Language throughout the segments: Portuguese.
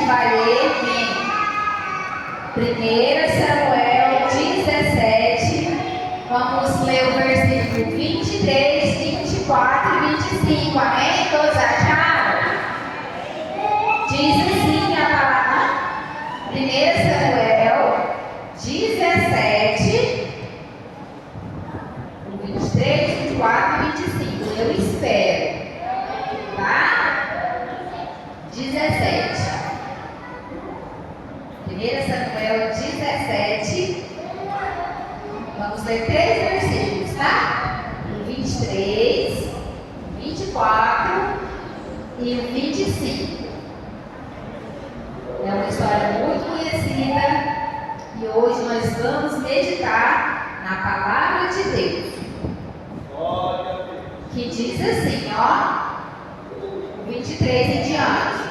vai ler em 1 Samuel 17, vamos ler o versículo 23, 24 e 25, amém? Todos acharam? Diz assim a palavra, 1 Samuel 17, 23, 24 e 25, eu espero, tá? 17. 1 Samuel 17, vamos ler 3 versículos, tá? O 23, 24 e o 25. É uma história muito conhecida e hoje nós vamos meditar na palavra de Deus, que diz assim, ó, 23 em diante.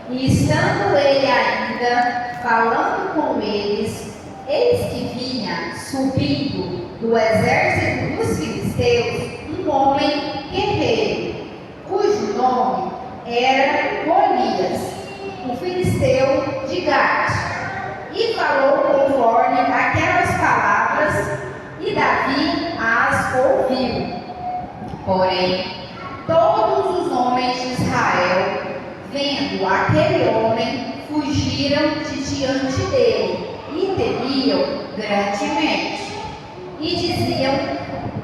E estando ele ainda falando com eles, eis que vinha subindo do exército dos filisteus um homem guerreiro, cujo nome era Golias, o filisteu de Gate, e falou conforme aquelas palavras, e Davi as ouviu. Porém, todos os homens de Israel, vendo aquele homem, fugiram de diante dele e temiam grandemente. E diziam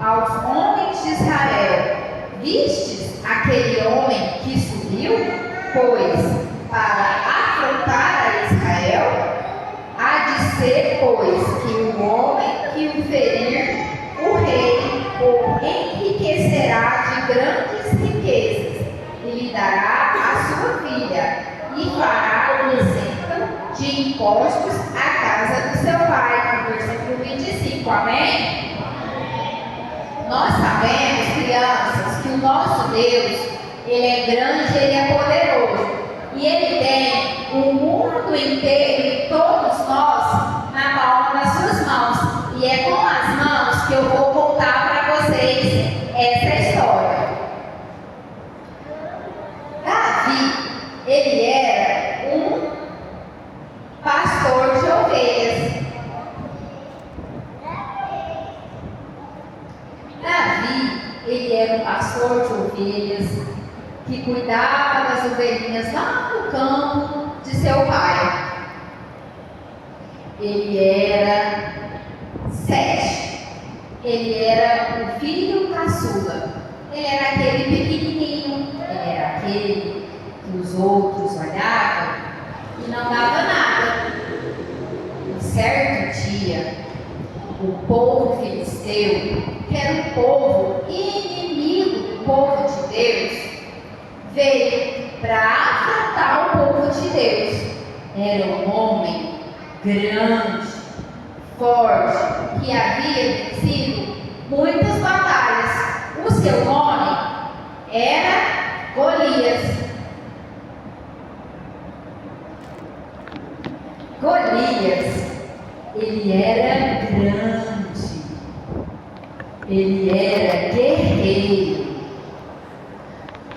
aos homens de Israel: vistes aquele homem que subiu, pois, para afrontar a Israel? Há de ser, pois, que o homem que o ferir, o rei o enriquecerá de grandes riquezas, e lhe dará a sua filha, e fará isenta de impostos a casa do seu pai. Versículo 25, amém? Nós sabemos, crianças, que o nosso Deus, Ele é grande, Ele é poderoso, e Ele tem o mundo inteiro e todos nós na palma das suas mãos, e é com as mãos que eu vou contar para vocês essa história. Davi, ele era um pastor de ovelhas. Davi, ele era um pastor de ovelhas que cuidava das ovelhinhas lá no campo de seu pai. Ele era Sete. Ele era o filho caçula. Ele era aquele pequenininho. Ele era aquele que os outros olhavam e não dava nada. Um certo dia, o povo filisteu, que era um povo inimigo do povo de Deus, veio para afrontar o povo de Deus. Era um homem grande, forte, que havia vencido muitas batalhas. O seu nome era Golias. Golias, ele era grande, ele era guerreiro.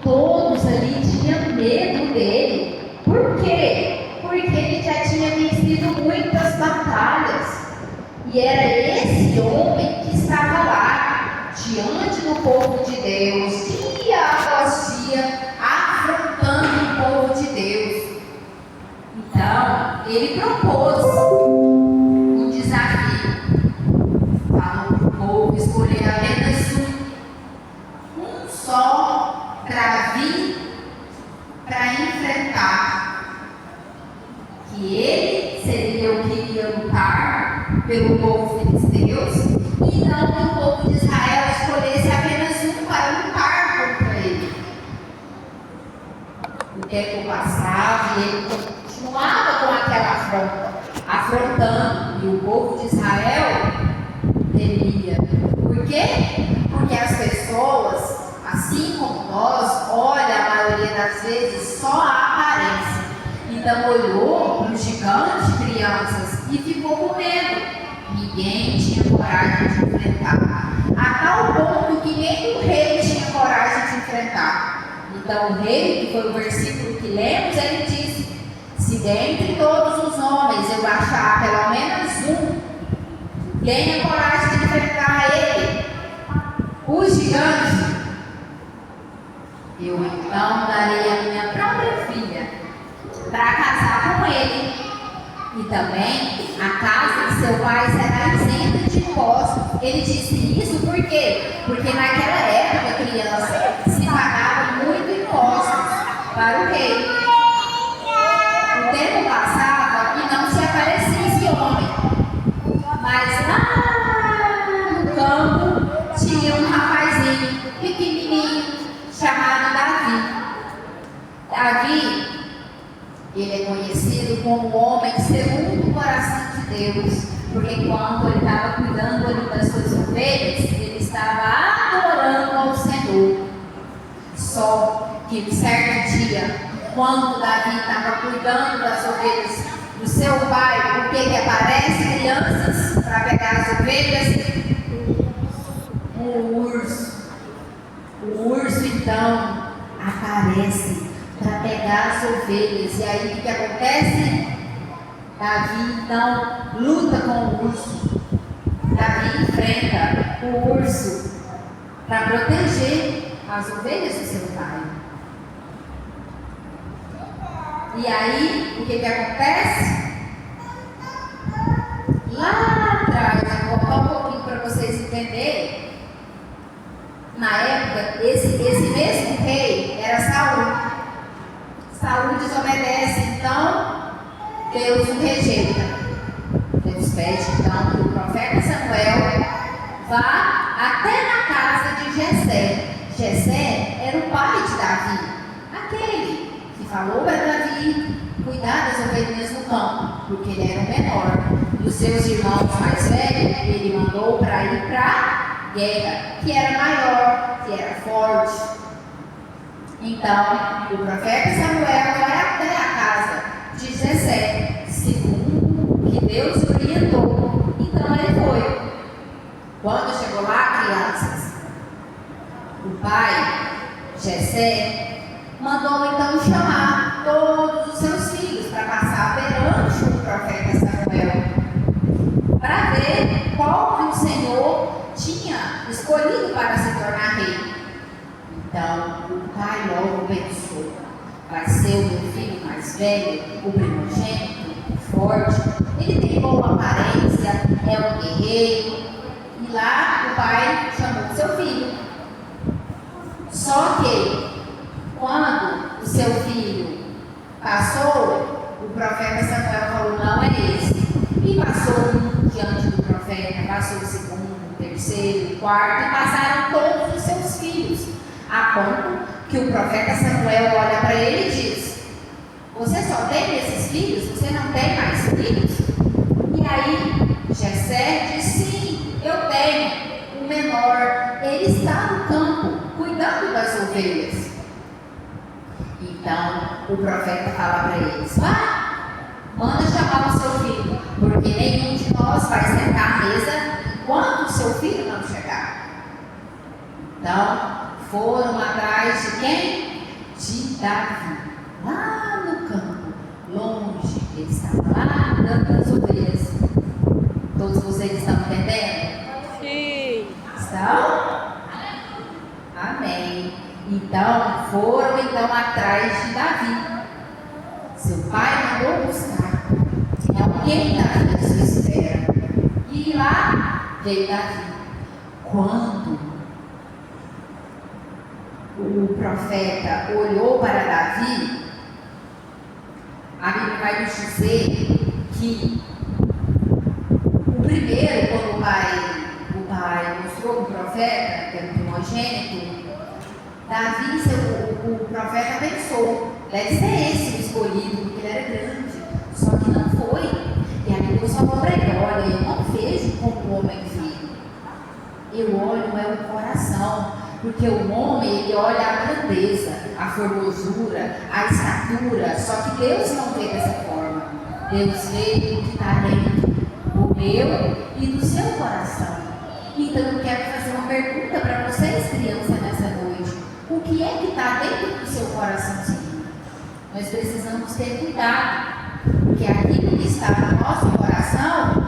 Todos ali tinham medo dele. Por quê? Porque ele já tinha vencido muitas batalhas. E era esse homem que estava lá, diante do povo de Deus, dia após dia, afrontando o povo de Deus. Então, ele propôs um desafio. Falou para o povo escolher apenas um só para vir, para enfrentar. Que ele seria o que iria lutar pelo povo filisteus, e não que o povo de Israel escolhesse apenas um para lutar contra ele. O tempo passava e ele continuava com aquela afronta, afrontando, e o povo de Israel temia. Por quê? Porque as pessoas, assim como nós, olham a maioria das vezes só a aparência. Então olhou para o gigante, crianças, e ficou com medo. Ninguém tinha coragem de enfrentar. A tal ponto que nem o rei tinha coragem de enfrentar. Então o rei, que foi o versículo que lemos, ele disse: se dentre todos os homens eu achar pelo menos um, tenha coragem de enfrentar ele, o gigante, eu então darei a minha própria filha para casar com ele. E também a casa de seu pai será isenta de impostos. Ele disse isso por quê? Porque naquela época, criança, se pagava muito impostos para o rei. O tempo passava e não se aparecia esse homem. Mas lá no campo tinha um rapazinho pequenininho chamado Davi. Davi, ele é conhecido como o homem segundo o coração de Deus, porque enquanto ele estava cuidando ali das suas ovelhas, ele estava adorando ao Senhor. Só que um certo dia, quando Davi estava cuidando das ovelhas do seu pai, o que aparece? Crianças para pegar as ovelhas? Um urso. O urso então aparece para pegar as ovelhas. E aí o que acontece? Davi então luta com o urso. Davi enfrenta o urso para proteger as ovelhas do seu pai. E aí o que acontece? Lá atrás, eu vou voltar um pouquinho para vocês entenderem. Na época, esse mesmo rei era Saul. Saul desobedece, então Deus o rejeita. Deus pede então que o profeta Samuel vá até na casa de Jessé. Jessé era o pai de Davi, aquele que falou para Davi cuidar das ovelhas no campo, porque ele era o menor. E os seus irmãos mais velhos, ele mandou para ir para a guerra, que era maior, que era forte. Então, o profeta Samuel vai até a casa de Jessé, segundo que Deus orientou. Então ele foi. Quando chegou lá, crianças, o pai, Jessé, mandou então chamar todos os seus filhos para passar perante o profeta Samuel, para ver qual que o Senhor tinha escolhido para se tornar rei. Então, o pai logo pensou: vai ser o meu filho mais velho, o primogênito, o forte, ele tem boa aparência, é um guerreiro. E lá o pai chamou seu filho. Só que, quando o seu filho passou, o profeta Samuel falou: não é esse. E passou um diante do profeta, passou o segundo, o terceiro, o quarto, e passaram todos os seus filhos. A ponto que o profeta Samuel olha para ele e diz: você só tem esses filhos? Você não tem mais filhos? E aí Jessé diz: sim, eu tenho. O menor, ele está no campo, cuidando das ovelhas. Então o profeta fala para eles: vá, manda chamar o seu filho, porque nenhum de nós vai sentar à mesa enquanto o seu filho não chegar. Então foram atrás de quem? De Davi, lá no campo, longe. Ele estava lá cuidando das ovelhas. Todos vocês estão entendendo? Sim. Estão? Amém. Então foram atrás de Davi. Seu pai mandou buscar. Tinha alguém na sua espera. E lá veio Davi. Quando o profeta olhou para Davi, a Bíblia vai nos dizer que o primeiro, quando o pai mostrou o profeta, que era o primogênito, Davi, o profeta pensou: deve ser esse o escolhido, porque ele era grande. Só que não foi. E aí Deus falou para ele: olha, eu não vejo como o homem vê. Eu olho é o coração. Porque o homem, ele olha a grandeza, a formosura, a estatura. Só que Deus não vê dessa forma. Deus vê o que está dentro do meu e do seu coração. Então eu quero fazer uma pergunta para vocês, crianças, nessa noite. O que é que está dentro do seu coraçãozinho? Nós precisamos ter cuidado. Porque aquilo que está no nosso coração,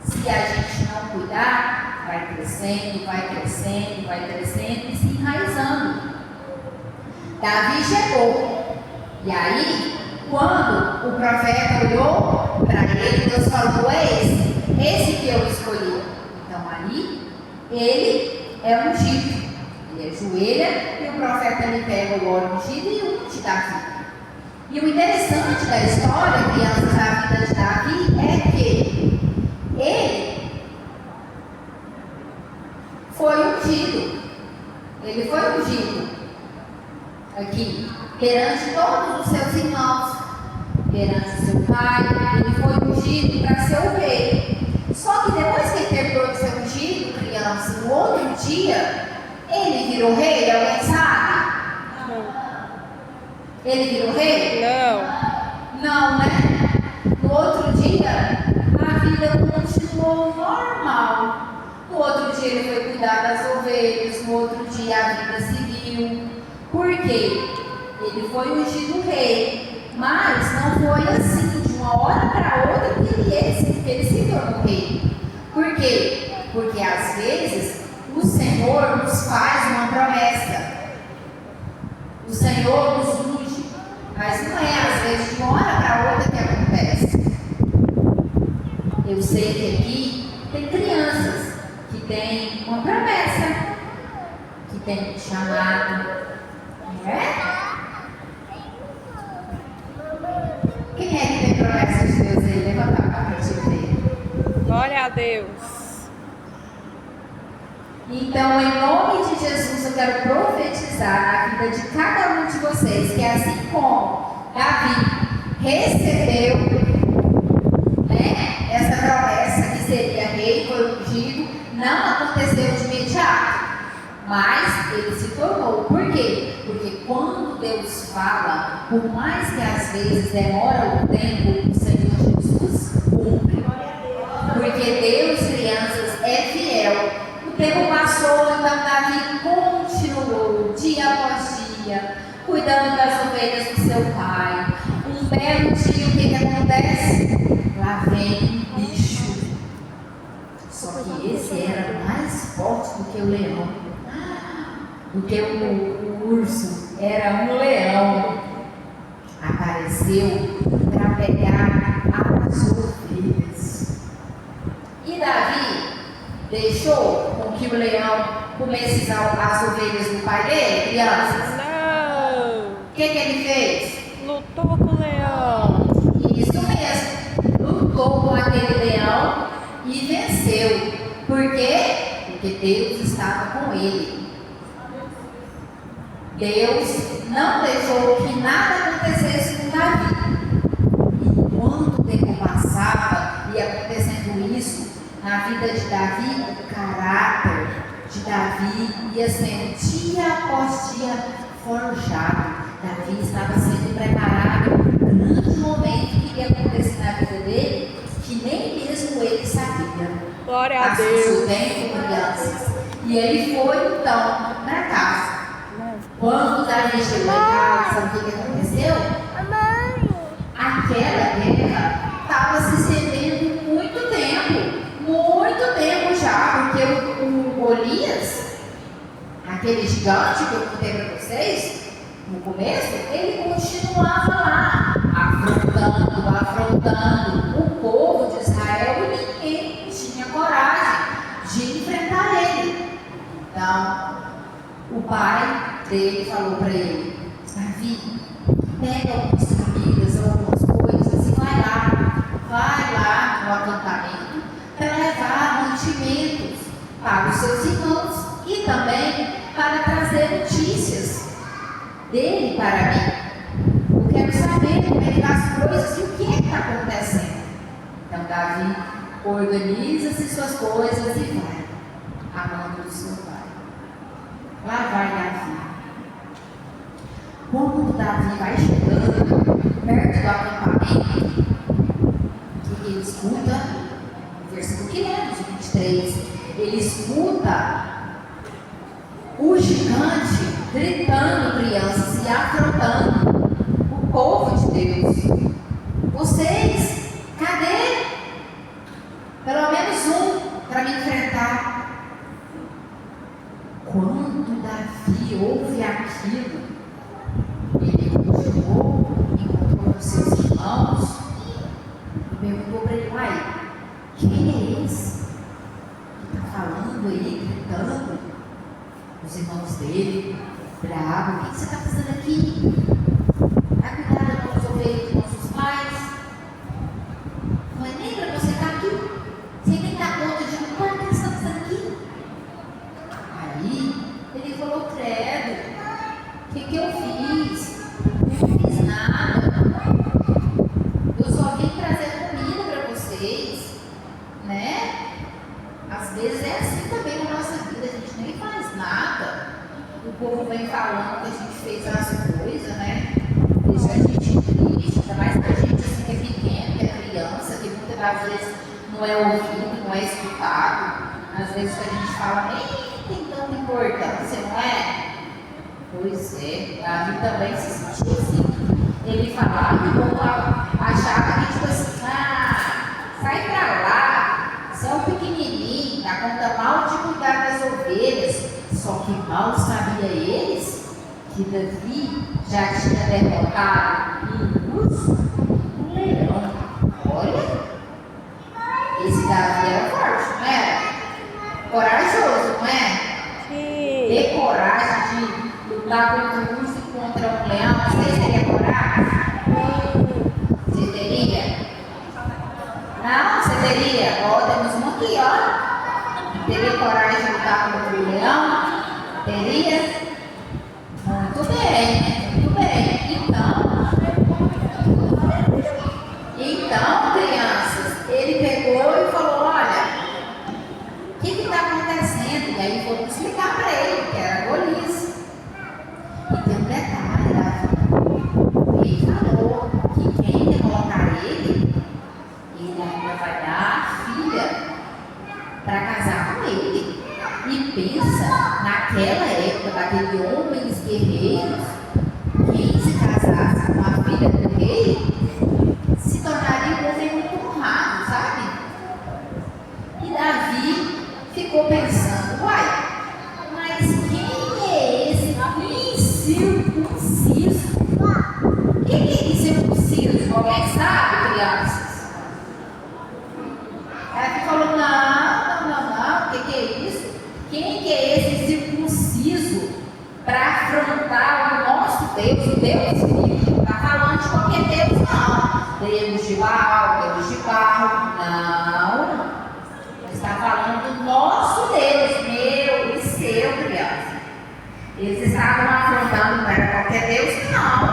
se a gente não cuidar, vai crescendo, vai crescendo, vai crescendo e se enraizando. Davi chegou. E aí, quando o profeta olhou para ele, Deus falou: esse que eu escolhi. Então ali, ele é ungido. Ele ajoelha e o profeta lhe pega o óleo ungido e unge Davi. E o interessante da história, crianças, da vida de Davi, é que ele foi ungido. Ele foi ungido aqui, perante todos os seus irmãos, perante seu pai. Ele foi ungido para ser o rei. Só que depois que ele terminou de ser ungido, criança, no outro dia, ele virou rei. Alguém sabe? Ele virou rei? Não, né? No outro dia, a vida continuou normal. No outro dia, ele foi cuidar das ovelhas. No outro dia, a vida seguiu. Por quê? Ele foi ungido rei. Mas não foi assim, de uma hora para outra, que ele se tornou rei. Por quê? Porque às vezes, o Senhor nos faz uma promessa. O Senhor nos unge, mas não é às vezes de uma hora para outra que acontece. Eu sei que aqui tem crianças que têm uma promessa, que têm um chamado, não é? Quem é que tem promessa de Deus aí? Levanta a mão para te ver. Glória a Deus. Então, em nome de Jesus, eu quero profetizar na vida de cada um de vocês que, assim como Davi recebeu, né, essa promessa que seria rei, foi ungido, não aconteceu de imediato, mas ele se tornou. Por quê? Porque quando Deus fala, por mais que às vezes demora um tempo, o Senhor Jesus cumpre. Porque Deus, crianças, é fiel. O tempo passou, então Davi continuou, dia após dia, cuidando das ovelhas do seu pai. Um belo dia, o que acontece? Lá vem um bicho. Só que esse era mais forte do que o leão, do que o urso. Era um leão. Apareceu para pegar as ovelhas. E Davi deixou com que o leão comesse as ovelhas do pai dele, crianças? Não. O que ele fez? Lutou com o leão. Isso mesmo. Lutou com aquele leão e venceu. Por quê? Porque Deus estava com ele. Deus não deixou que nada acontecesse com Davi. E quando o tempo passava e acontecendo isso na vida de Davi, o caráter de Davi ia sendo dia após dia forjado. Davi estava sendo preparado para um grande momento que ia acontecer na vida dele, que nem mesmo ele sabia. Glória a Passou Deus. o tempo, crianças, e ele foi então para casa. Quando Davi chegou em casa, sabe o que aconteceu? Aquela guerra estava se estendendo muito tempo já, porque o Golias, aquele gigante que eu contei para vocês no começo, ele continuava lá, afrontando o povo de Israel, e ninguém tinha coragem de enfrentar ele. Então, o pai dele falou para ele: Davi, pega algumas famílias, algumas coisas e vai lá no acampamento para levar mantimentos para os seus irmãos e também para trazer notícias dele para mim. Eu quero saber como é que está as coisas e o que é que está acontecendo. Então Davi organiza-se suas coisas e vai, amando o seu pai. Lá vai Davi. Quando Davi vai chegando perto do acampamento, o que ele escuta? No versículo 523, ele escuta o gigante gritando, crianças, e afrontando o povo de Deus. Você Ele, bravo, o que você está fazendo aqui? Vai cuidar das nossas ovelhas dos nossos pais? Não é nem para você estar aqui. Você nem dá conta de o que você está fazendo aqui. Aí, ele falou, credo, o que eu fiz? Não fiz nada. Eu só vim trazer comida para vocês, né? Às vezes é assim também na nossa vida, a gente nem faz nada. O povo vem falando que a gente fez as coisas, né? Deixa a gente triste, ainda mais pra gente assim que é pequeno, que é criança, que muitas das vezes não é ouvido, não é escutado. Às vezes a gente fala, nem tem tanta importância, não é? Pois é, Davi também se sentia assim. Ele falava que o povo achava que tipo assim, sai pra lá, você é um pequenininho, dá conta mal de cuidar das ovelhas. Só que mal sabia eles que Davi já tinha derrotado um leão. Olha, esse Davi era forte, não era? Corajoso, não é? Sim. Ter coragem de lutar contra um urso e contra um leão. Você teria coragem? Você teria? Não, você teria? Ó, temos um aqui, ó. Teria coragem de lutar contra o leão? Teria? Muito bem, muito bem. Então, crianças, ele pegou e falou, olha, o que está acontecendo? E aí foram explicar para ele que era Golias. E tem um detalhe, Davi. Ele falou que quem derrotar ele ainda vai dar a filha para casar com ele. E pensa, naquela época, daqueles homens guerreiros, quem se casasse com a filha do rei se tornaria um homem muito honrado, sabe? E Davi ficou pensando, uai, mas quem é esse incircunciso? Quem é incircunciso? Alguém sabe, crianças? Davi falou, não, o que é isso? Quem que é esse circunciso para afrontar o nosso Deus, o Deus vivo? Não está falando de qualquer Deus, não. Deus de Baal, Deus de barro, não. Está falando do nosso Deus, meu e seu, criança. Eles estavam afrontando, não era qualquer Deus, não.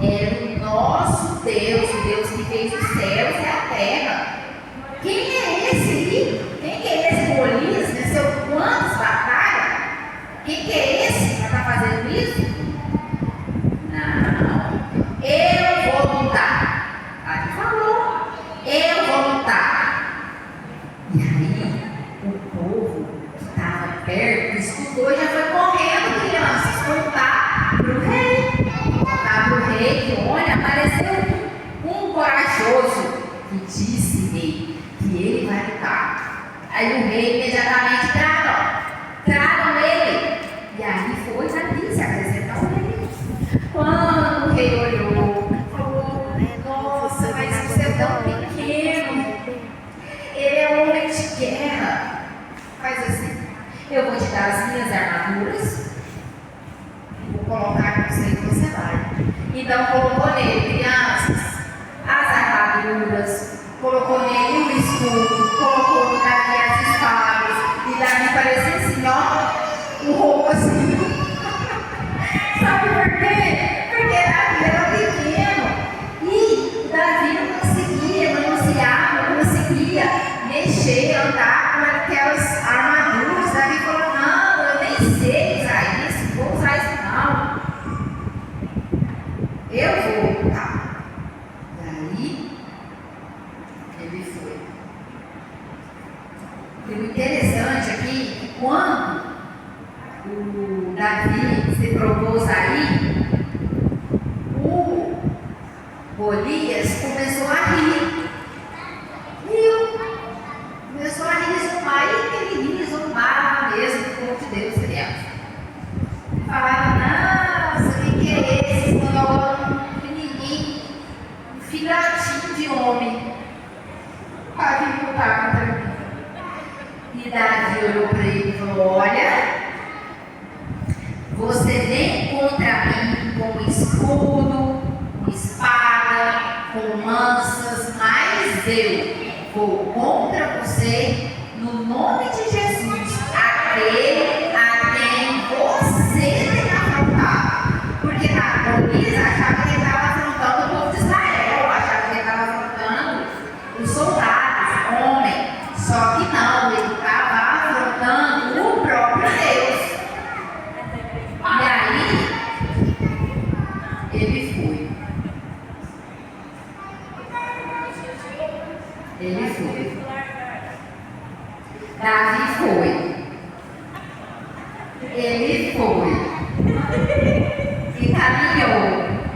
Era o nosso Deus, o Deus que fez os céus e a terra. Quem é esse aí? Quem que é esse Golias? Venceu quantas batalhas? Quem que é esse que está fazendo isso? Não. Eu vou lutar. Aí falou. Eu vou lutar. E aí, o povo que estava perto escutou e já foi correndo, crianças, contar para o rei. Contar para o rei que, olha, apareceu um corajoso que disse, rei, que ele vai lutar. Aí o rei imediatamente tragam ele. E aí foi Davi se apresentar ao rei. Quando o rei olhou, falou, nossa, mas você é tão pequeno. Ele é um homem de guerra. Faz assim, eu vou te dar as minhas armaduras. Vou colocar com você que você vai. Então colocou nele, crianças, as armaduras, colocou nele o escudo, colocou no Davi as espadas, e Davi parecia assim, ó, o roubo assim. Sabe por quê? Porque Davi era pequeno e Davi não conseguia manusear, não conseguia mexer, andar com aquelas armaduras. Davi falou, não, eu nem sei usar isso, vou usar isso não. Eu vou lutar. Daí ele foi. E o interessante aqui, que quando o Davi se propôs aí, o Golias começou a rir. Começou a rir, zombar, e ele ria, zombava mesmo, do povo de Deus, criança. Falava, nossa, o que é esse? Um pequenininho, um filhotinho de homem, para vir lutar contra mim. E Davi olhou para ele e falou, olha, vou contra você no nome de Jesus, aquele a quem você tem afrontado. Porque Golias achava que ele estava afrontando o povo de Israel, achava que ele estava afrontando os soldados, homens. Só que não, ele estava afrontando o próprio Deus. E aí, ele foi. Ele foi. Davi foi. Ele foi. E caminhou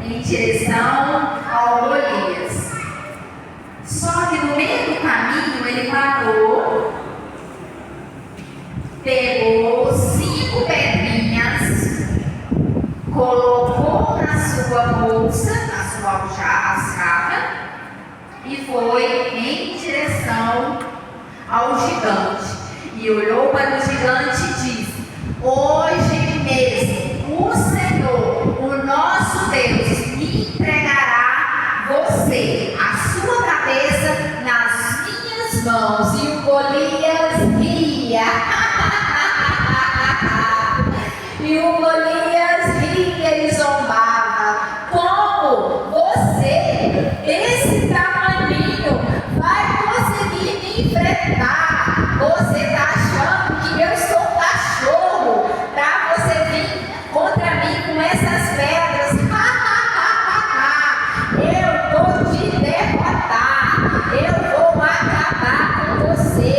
em direção ao Golias. Só que no meio do caminho ele parou, pegou 5 pedrinhas, colocou na sua bolsa, na sua alçada, e foi em direção ao gigante. E olhou para o gigante e disse: hoje mesmo o Senhor, o nosso Deus, me entregará você, a sua cabeça, nas minhas mãos. E o Golias ria. E o Golias ria e zombava. Como você, esse tamaninho, vai conseguir me enfrentar? Você está achando que eu sou cachorro para você vir contra mim com essas pedras? Eu vou te derrotar. Eu vou acabar com você.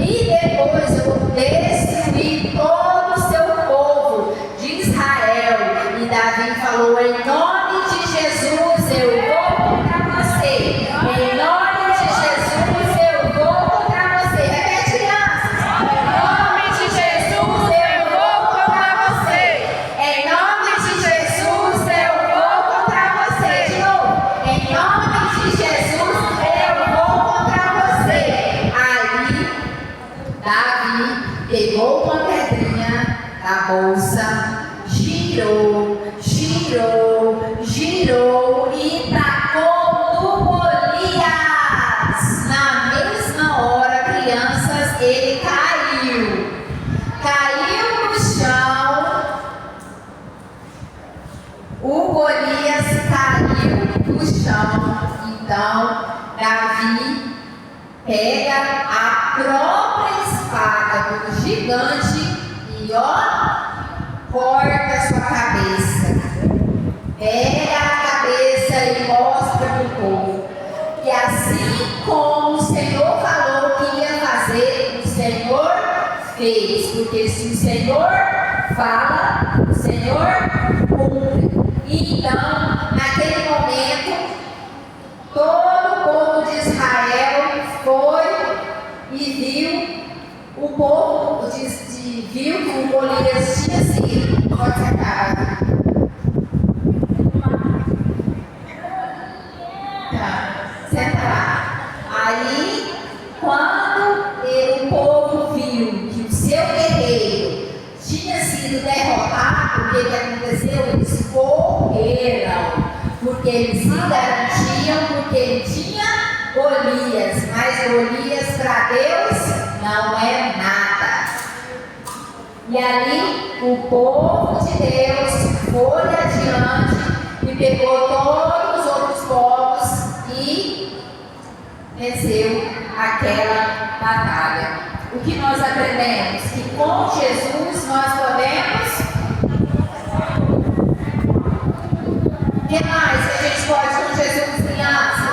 E depois eu vou destruir todo o seu povo de Israel. E Davi falou: em nome de Jesus eu vou contra você. Em nome de Jesus eu vou contra você. Repete, crianças. Em nome de Jesus eu vou contra você. Em nome de Jesus eu vou contra você. De novo. Em nome de Jesus eu vou contra você. Aí Davi pegou uma pedrinha da bolsa, girou, girou, girou e tacou no Golias. Na mesma hora, crianças, ele caiu. Caiu no chão. O Golias caiu no chão. Então, Davi pega a própria espada do gigante e corta sua cabeça. Pega a cabeça e mostra para o povo que assim como o Senhor falou que ia fazer, o Senhor fez. Porque se o Senhor fala, o Senhor cumpre. Então, naquele momento, todo o povo de Israel foi e viu o povo viu que o Golias tinha sido. Pode sentar. Tá, senta lá. Aí, quando o povo viu que o seu guerreiro tinha sido derrotado, o que aconteceu? Eles correram, porque eles se garantiam, porque ele tinha Golias, mas Golias para Deus não é nada. E ali o povo de Deus foi adiante e pegou todos os outros povos e venceu aquela batalha. O que nós aprendemos? Que com Jesus nós podemos. O que mais que a gente pode com Jesus, crianças?